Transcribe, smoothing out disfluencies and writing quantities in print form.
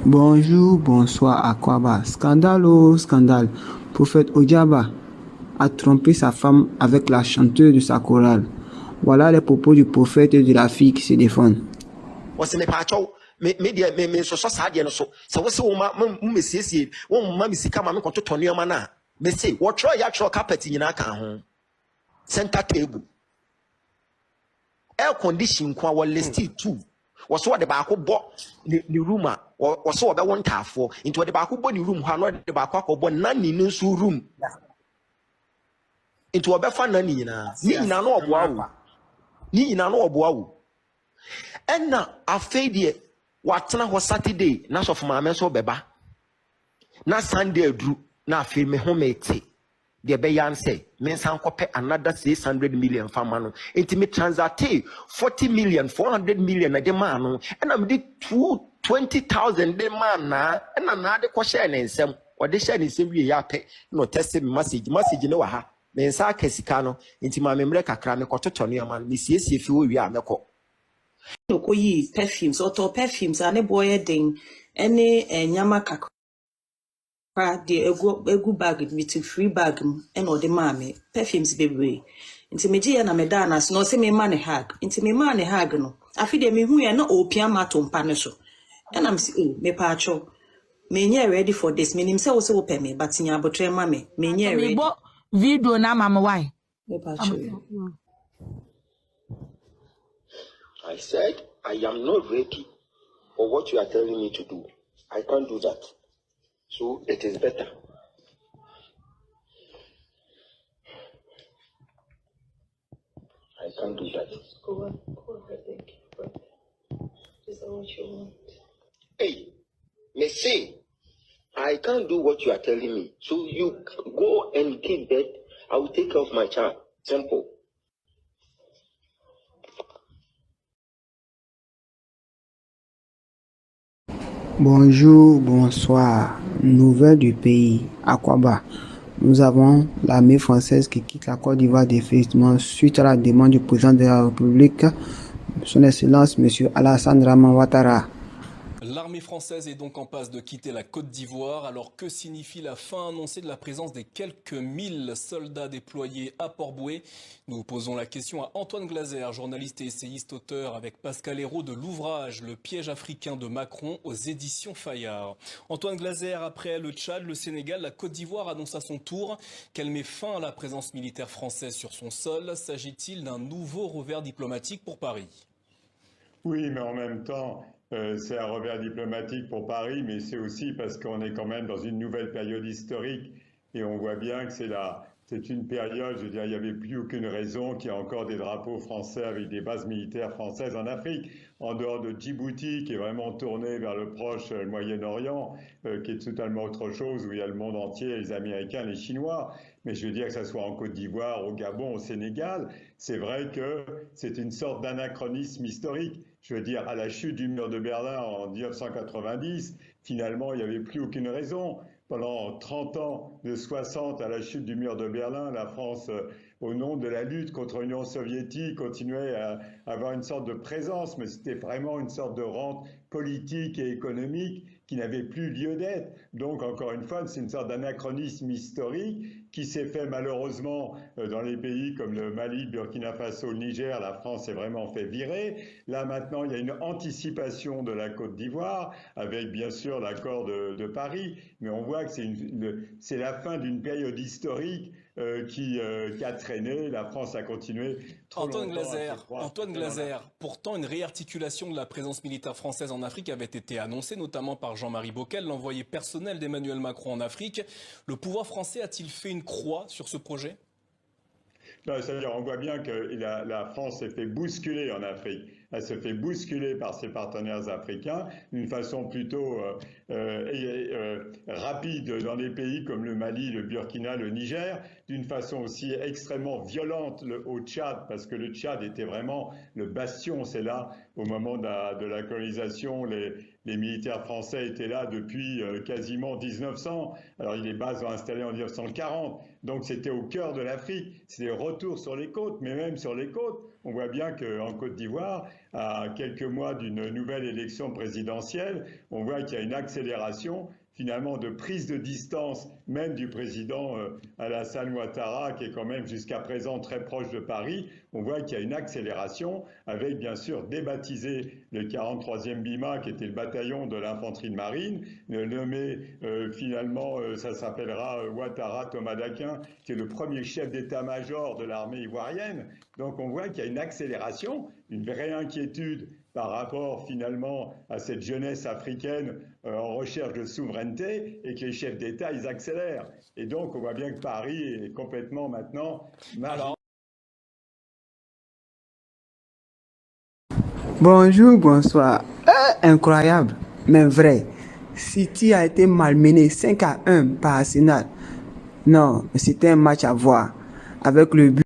Bonjour, bonsoir, Akwaba. Scandale, oh, scandale. Prophète Ojaba a trompé sa femme avec la chanteuse de sa chorale. Voilà les propos du prophète et de la fille qui se défendent. Center table air condition kwa wa listed too wɔso de baako bɔ ne room a wɔso ɔbɛwɔ ntaafo nti wɔde baako bɔ ne room ha no de baako akɔbɔ nani no nso room nti wɔbɛfa nani nyinaa ni nyinaa no ɔboa wo ɛna afei deɛ watena hɔ Saturday na sɔfo maame nso bɛba na Sunday aduru na afei me ho mete de be yan say men san kope another 600 million fama no enti me transacte 40 million 400 million na de ma no na me de 220,000 de ma na na de ko share ne nsem o de share ne nsem wie ya pe no test me message ne wa ha me nsa akasika no enti ma me mre kakra me kototo no ma me siesie fi wo wie a mekɔ okoyi perfumes auto perfumes ane boy den ene nyama kakra de egu bag with free bag and or the mame perfumes bebre nti meji ya na meda na so se me ma ne hag nti me ma ne hag no afi de me hu ya na opia mato mpa ne so and am say me pa acho me nye ready for this menim say wo se wo pe me but nya abotre ma me nye ready video na mama why me pa acho I said I am not ready for what you are telling me to do. I can't do that. So it is better. I can't do that. Go ahead, thank you, brother. Just what you want. Hey, me say, I can't do what you are telling me. So you go and give birth. I will take care of my child. Simple. Bonjour, bonsoir. Nouvelle du pays, Akwaba. Nous avons l'armée française qui quitte la Côte d'Ivoire définitivement suite à la demande du président de la République, son Excellence M. Alassane Draman Ouattara. L'armée française est donc en passe de quitter la Côte d'Ivoire. Alors que signifie la fin annoncée de la présence des quelques 1000 soldats déployés à Port-Bouët? Nous posons la question à Antoine Glaser, journaliste et essayiste auteur avec Pascal Hérault de l'ouvrage Le piège africain de Macron aux éditions Fayard. Antoine Glaser, après le Tchad, le Sénégal, la Côte d'Ivoire annonce à son tour qu'elle met fin à la présence militaire française sur son sol. S'agit-il d'un nouveau revers diplomatique pour Paris? Oui, mais en même temps, c'est un revers diplomatique pour Paris, mais c'est aussi parce qu'on est quand même dans une nouvelle période historique et on voit bien que c'est une période, je veux dire, il n'y avait plus aucune raison qu'il y ait encore des drapeaux français avec des bases militaires françaises en Afrique, en dehors de Djibouti, qui est vraiment tourné vers le proche Moyen-Orient, qui est totalement autre chose, où il y a le monde entier, les Américains, les Chinois. Mais je veux dire que ça soit en Côte d'Ivoire, au Gabon, au Sénégal, c'est vrai que c'est une sorte d'anachronisme historique. Je veux dire, à la chute du mur de Berlin en 1990, finalement, il n'y avait plus aucune raison. Pendant 30 ans, de 60 à la chute du mur de Berlin, la France, au nom de la lutte contre l'Union soviétique, continuait à avoir une sorte de présence, mais c'était vraiment une sorte de rente politique et économique qui n'avait plus lieu d'être. Donc, encore une fois, c'est une sorte d'anachronisme historique qui s'est fait malheureusement dans les pays comme le Mali, Burkina Faso, le Niger. La France s'est vraiment fait virer. Là, maintenant, il y a une anticipation de la Côte d'Ivoire avec, bien sûr, l'accord de Paris. Mais on voit que c'est la fin d'une période historique qui a traîné. La France a continué trop Antoine longtemps. Glaser, pourtant une réarticulation de la présence militaire française en Afrique avait été annoncée, notamment par Jean-Marie Bockel, l'envoyé personnel d'Emmanuel Macron en Afrique. Le pouvoir français a-t-il fait une croix sur ce projet? C'est-à-dire, on voit bien que la France s'est fait bousculer en Afrique. Elle se fait bousculer par ses partenaires africains d'une façon plutôt rapide dans des pays comme le Mali, le Burkina, le Niger, d'une façon aussi extrêmement violente au Tchad, parce que le Tchad était vraiment le bastion. C'est là, au moment de la colonisation, les militaires français étaient là depuis quasiment 1900. Alors, les bases ont installé en 1940. Donc, c'était au cœur de l'Afrique. C'était retour sur les côtes, mais même sur les côtes, on voit bien qu'en Côte d'Ivoire, à quelques mois d'une nouvelle élection présidentielle, on voit qu'il y a une accélération finalement de prise de distance même du président Alassane Ouattara, qui est quand même jusqu'à présent très proche de Paris. On voit qu'il y a une accélération avec bien sûr débaptisé le 43e BIMA, qui était le bataillon de l'infanterie de marine, nommé finalement, ça s'appellera Ouattara Thomas Daquin, qui est le premier chef d'état-major de l'armée ivoirienne. Donc on voit qu'il y a une accélération, une vraie inquiétude par rapport finalement à cette jeunesse africaine en recherche de souveraineté, et que les chefs d'État, ils accélèrent. Et donc, on voit bien que Paris est complètement maintenant... Bonjour, bonsoir. Incroyable, mais vrai. City a été malmené 5-1 par Arsenal. Non, c'était un match à voir. Avec le but